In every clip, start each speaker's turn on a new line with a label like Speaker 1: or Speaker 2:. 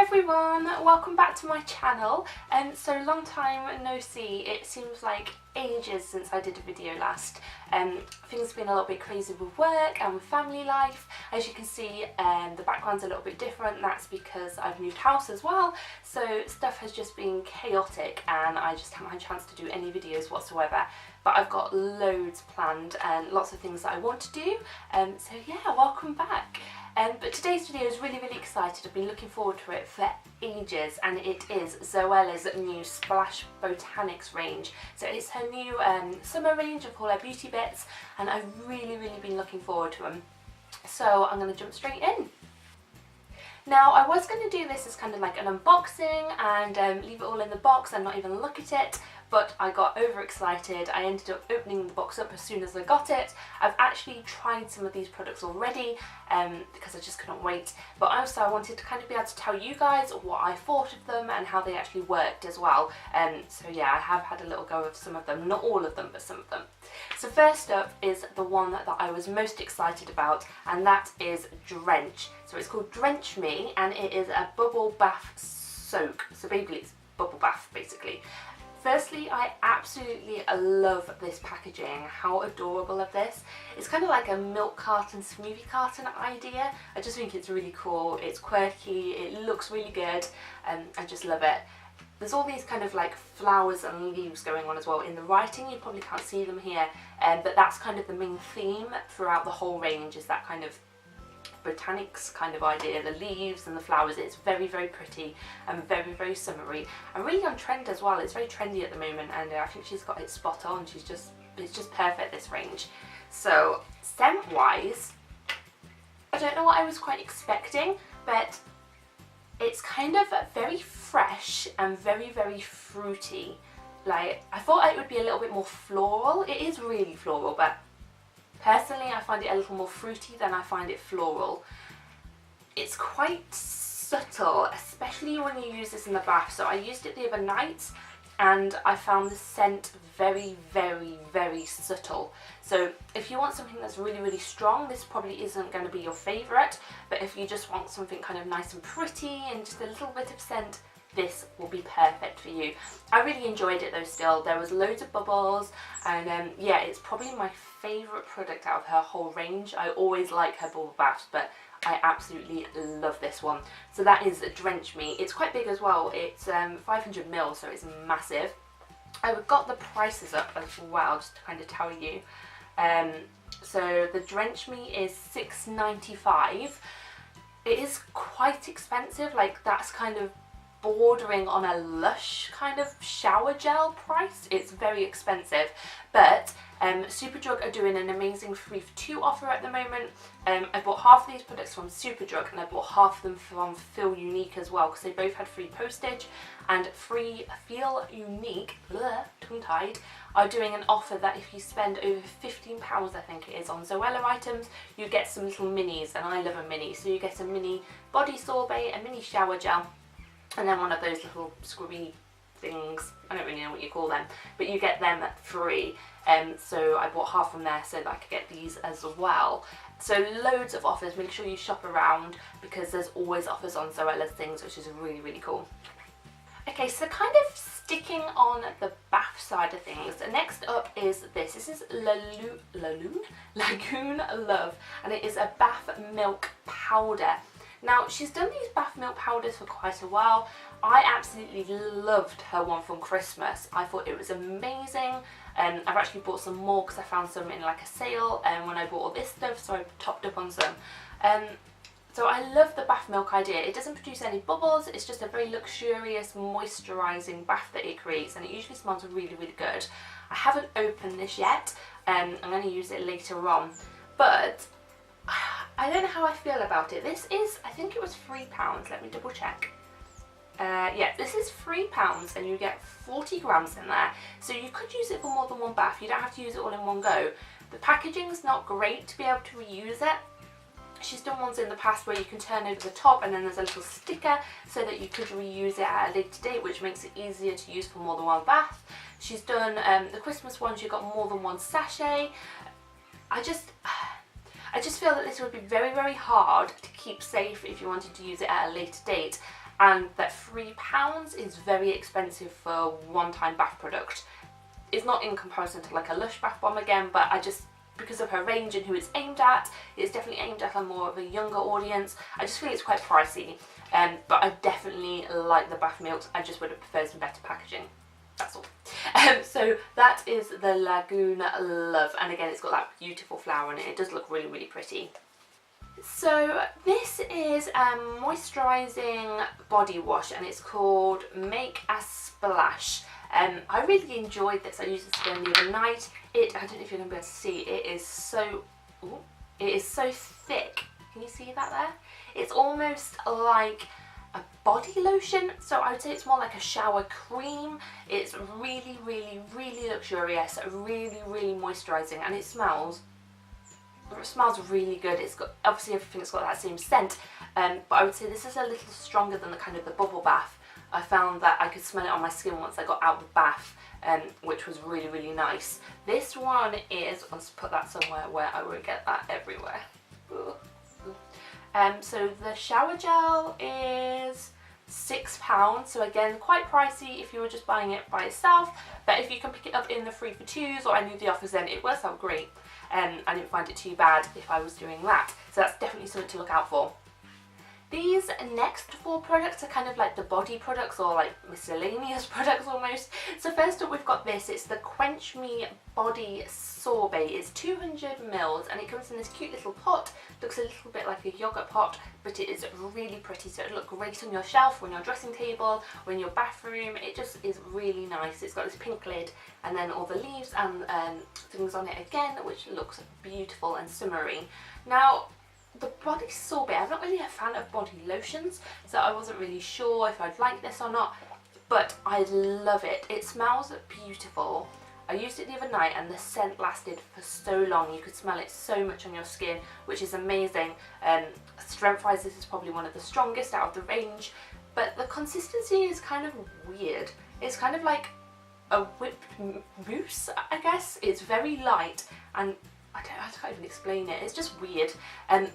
Speaker 1: everyone, welcome back to my channel. So long time no see. It seems like ages since I did a video last. Things have been a little bit crazy with work and with family life. As you can see, the background's a little bit different. That's because I've moved house as well, so stuff has just been chaotic and I just haven't had a chance to do any videos whatsoever. But I've got loads planned and lots of things that I want to do, so yeah, welcome back. But today's video is really excited. I've been looking forward to it for ages, and it is Zoella's new Splash Botanics range. So it's her new summer range of all her beauty bits, and I've really been looking forward to them. So I'm going to jump straight in. Now, I was going to do this as kind of like an unboxing and leave it all in the box and not even look at it, but I got overexcited. I ended up opening the box up as soon as I got it. I've actually tried some of these products already because I just couldn't wait, but also I wanted to kind of be able to tell you guys what I thought of them and how they actually worked as well. So yeah, I have had a little go of some of them, not all of them, but some of them. So first up is the one that I was most excited about, and that is Drench. So it's called Drench Me, and it is a bubble bath soak. So basically it's bubble bath basically. Firstly, I absolutely love this packaging. How adorable of this. It's kind of like a milk carton, smoothie carton idea. I just think it's really cool. It's quirky, it looks really good, and I just love it. There's all these kind of like flowers and leaves going on as well. In the writing, you probably can't see them here, but that's kind of the main theme throughout the whole range, is that kind of botanics kind of idea, the leaves and the flowers. It's very pretty and very summery and really on trend as well. It's very trendy at the moment, and I think she's got it spot on. It's just perfect, this range. So scent wise, I don't know what I was quite expecting, but it's kind of very fresh and very fruity. Like, I thought it would be a little bit more floral. It is really floral, but personally, I find it a little more fruity than I find it floral. It's quite subtle, especially when you use this in the bath. So I used it the other night and I found the scent very subtle. So if you want something that's really strong, this probably isn't going to be your favourite. But if you just want something kind of nice and pretty and just a little bit of scent, this will be perfect for you. I really enjoyed it though still. There was loads of bubbles, and yeah, it's probably my favourite product out of her whole range. I always like her bubble baths, but I absolutely love this one. So that is Drench Me. It's quite big as well. It's 500ml, so it's massive. I got the prices up as well, just to kind of tell you. So the Drench Me is $6.95. It is quite expensive. Like, that's kind of bordering on a Lush kind of shower gel price. It's very expensive, but Superdrug are doing an amazing 3 for 2 offer at the moment. I bought half of these products from Superdrug and I bought half of them from Feel Unique as well, because they both had free postage. And Feel Unique, tongue-tied, are doing an offer that if you spend over £15, I think it is, on Zoella items, you get some little minis, and I love a mini. So you get a mini body sorbet, a mini shower gel, and then one of those little scrubby things. I don't really know what you call them, but you get them free. So I bought half from there so that I could get these as well. So loads of offers. Make sure you shop around because there's always offers on Zoella's things, which is really cool. Okay, so kind of sticking on the bath side of things, next up is this. This is Lagoon Love, and it is a bath milk powder. Now, she's done these bath milk powders for quite a while. I absolutely loved her one from Christmas. I thought it was amazing. I've actually bought some more because I found some in like a sale when I bought all this stuff, so I topped up on some. So I love the bath milk idea. It doesn't produce any bubbles. It's just a very luxurious moisturising bath that it creates, and it usually smells really good. I haven't opened this yet. I'm going to use it later on, but I don't know how I feel about it. This is, I think it was £3. Let me double check. Yeah, this is £3 and you get 40 grams in there. So you could use it for more than one bath. You don't have to use it all in one go. The packaging's not great to be able to reuse it. She's done ones in the past where you can turn over the top and then there's a little sticker so that you could reuse it at a later date, which makes it easier to use for more than one bath. She's done the Christmas ones, you got more than one sachet. I just feel that this would be very hard to keep safe if you wanted to use it at a later date. and that £3 is very expensive for a one-time bath product. It's not in comparison to like a Lush bath bomb again, but I just, because of her range and who it's aimed at, it's definitely aimed at a more of a younger audience. I just feel it's quite pricey, but I definitely like the bath milks. I just would have preferred some better packaging. That's all. So that is the Lagoon Love, and again it's got that beautiful flower in it. It does look really, really pretty. So this is a moisturising body wash, and it's called Make a Splash. I really enjoyed this. I used this again the other night. I don't know if you're going to be able to see, it is so thick. Can you see that there? It's almost like a body lotion, so I would say it's more like a shower cream. It's really, really, really luxurious, really, really moisturising, and it smells really good. It's got, obviously everything's got that same scent, but I would say this is a little stronger than the kind of the bubble bath. I found that I could smell it on my skin once I got out of the bath, which was really, really nice. This one is, let's put that somewhere where I won't get that everywhere. So the shower gel is £6, so again quite pricey if you were just buying it by itself, but if you can pick it up in the 3 for 2s or any of the offers, then it works out great. I didn't find it too bad if I was doing that, so that's definitely something to look out for. These next 4 products are kind of like the body products, or like miscellaneous products almost. So first up we've got this, it's the Quench Me Body Sorbet. It's 200ml and it comes in this cute little pot. Looks a little bit like a yogurt pot, but it is really pretty, so it'll look great on your shelf, or on your dressing table, or in your bathroom. It just is really nice. It's got this pink lid and then all the leaves and things on it again, which looks beautiful and summery. Now, the body sorbet, I'm not really a fan of body lotions, so I wasn't really sure if I'd like this or not, but I love it. It smells beautiful. I used it the other night and the scent lasted for so long. You could smell it so much on your skin, which is amazing. Strength-wise, this is probably one of the strongest out of the range, but the consistency is kind of weird. It's kind of like a whipped mousse, I guess. It's very light, and I can't even explain it, it's just weird.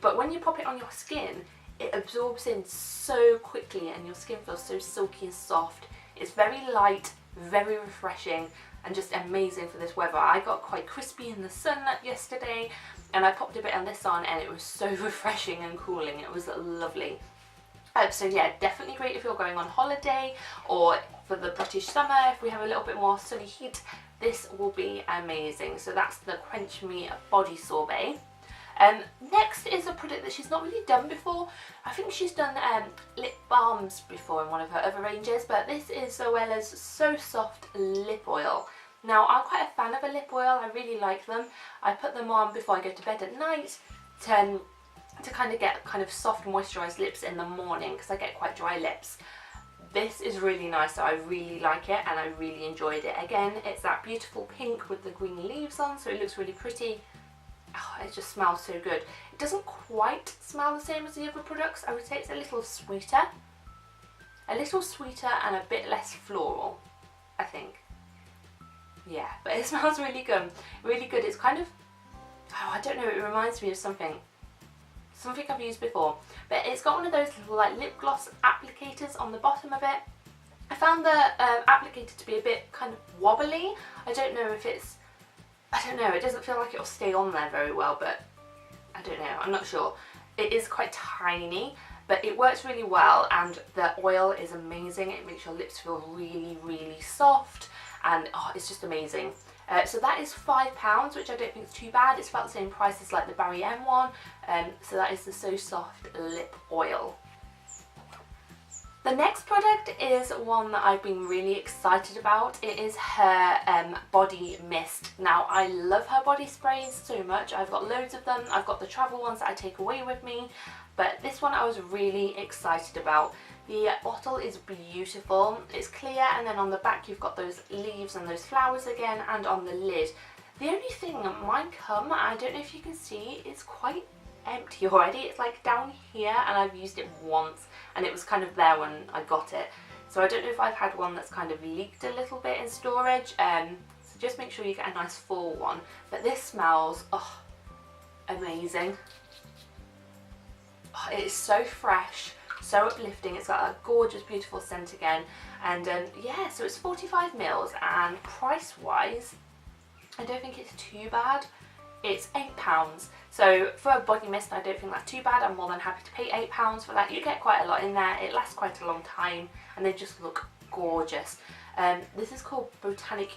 Speaker 1: But when you pop it on your skin, it absorbs in so quickly and your skin feels so silky and soft. It's very light, very refreshing, and just amazing for this weather. I got quite crispy in the sun yesterday, and I popped a bit of this on and it was so refreshing and cooling. It was lovely. So yeah, definitely great if you're going on holiday, or for the British summer, if we have a little bit more sunny heat, this will be amazing. So that's the Quench Me Body Sorbet. Next is a product that she's not really done before. I think she's done lip balms before in one of her other ranges, but this is Zoella's So Soft Lip Oil. Now, I'm quite a fan of a lip oil. I really like them. I put them on before I go to bed at night to kind of get kind of soft moisturised lips in the morning, because I get quite dry lips. This is really nice, so I really like it and I really enjoyed it. Again, it's that beautiful pink with the green leaves on, so it looks really pretty. Oh, it just smells so good. It doesn't quite smell the same as the other products. I would say it's a little sweeter and a bit less floral, I think. Yeah, but it smells really good. Really good. It's kind of, oh, I don't know, it reminds me of something I've used before, but it's got one of those little like lip gloss applicators on the bottom of it. I found the applicator to be a bit kind of wobbly. I don't know if it's, I don't know, it doesn't feel like it'll stay on there very well, but I don't know, I'm not sure. It is quite tiny, but it works really well, and the oil is amazing. It makes your lips feel really, really soft, and oh, it's just amazing. So that is £5, which I don't think is too bad. It's about the same price as like the Barry M one. So that is the So Soft Lip Oil. The next product is one that I've been really excited about. It is her body mist. Now, I love her body sprays so much. I've got loads of them. I've got the travel ones that I take away with me, but this one I was really excited about. The bottle is beautiful. It's clear, and then on the back you've got those leaves and those flowers again, and on the lid. The only thing, mine I don't know if you can see, it's quite empty already. It's like down here, and I've used it once, and it was kind of there when I got it. So I don't know if I've had one that's kind of leaked a little bit in storage. So just make sure you get a nice full one. But this smells, oh, amazing. Oh, it is so fresh, so uplifting. It's got a gorgeous, beautiful scent again. And yeah, so it's 45ml, and price wise, I don't think it's too bad. It's £8. So for a body mist, I don't think that's too bad. I'm more than happy to pay £8 for that. You get quite a lot in there. It lasts quite a long time, and they just look gorgeous. This is called Botanics.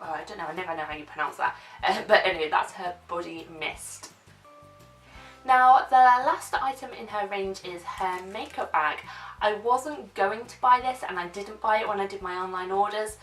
Speaker 1: Oh, I don't know, I never know how you pronounce that. But anyway, that's her body mist. Now, the last item in her range is her makeup bag. I wasn't going to buy this, and I didn't buy it when I did my online orders.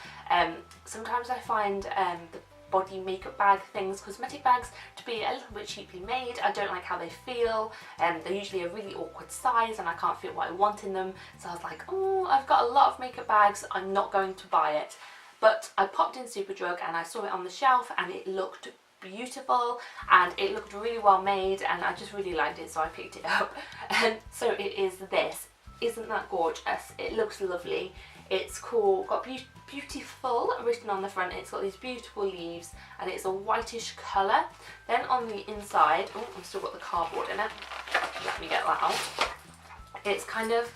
Speaker 1: Sometimes I find the body makeup bag things, cosmetic bags, to be a little bit cheaply made. I don't like how they feel. They're usually a really awkward size, and I can't fit what I want in them. So I was like, oh, I've got a lot of makeup bags, I'm not going to buy it. But I popped in Superdrug and I saw it on the shelf, and it looked beautiful and it looked really well made, and I just really liked it, so I picked it up. And so it is this. Isn't that gorgeous? It looks lovely. It's cool, got beautiful written on the front. It's got these beautiful leaves, and it's a whitish colour. Then on the inside, oh, I've still got the cardboard in it. Let me get that out. It's kind of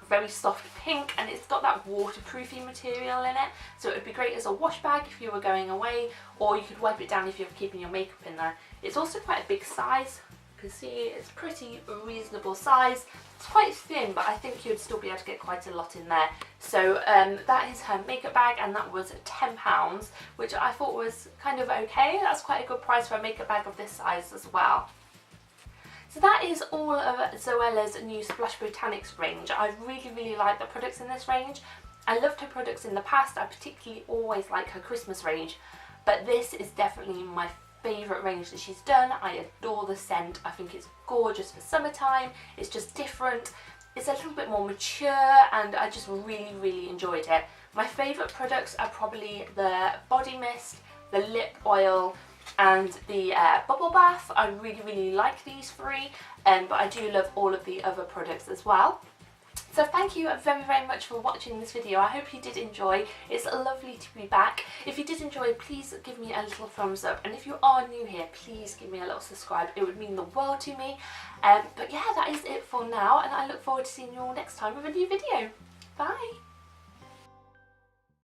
Speaker 1: very soft pink, and it's got that waterproofy material in it, so it would be great as a wash bag if you were going away, or you could wipe it down if you're keeping your makeup in there. It's also quite a big size. You can see it's pretty reasonable size. It's quite thin, but I think you'd still be able to get quite a lot in there. So that is her makeup bag, and that was £10, which I thought was kind of okay. That's quite a good price for a makeup bag of this size as well. So that is all of Zoella's new Splash Botanics range. I really like the products in this range. I loved her products in the past. I particularly always like her Christmas range, but this is definitely my favourite range that she's done. I adore the scent. I think it's gorgeous for summertime. It's just different. It's a little bit more mature, and I just really enjoyed it. My favourite products are probably the body mist, the lip oil, and the bubble bath. I really like these three, but I do love all of the other products as well. So thank you very much for watching this video. I hope you did enjoy. It's lovely to be back. If you did enjoy, please give me a little thumbs up, and if you are new here, please give me a little subscribe. It would mean the world to me. But yeah, that is it for now, and I look forward to seeing you all next time with a new video. Bye!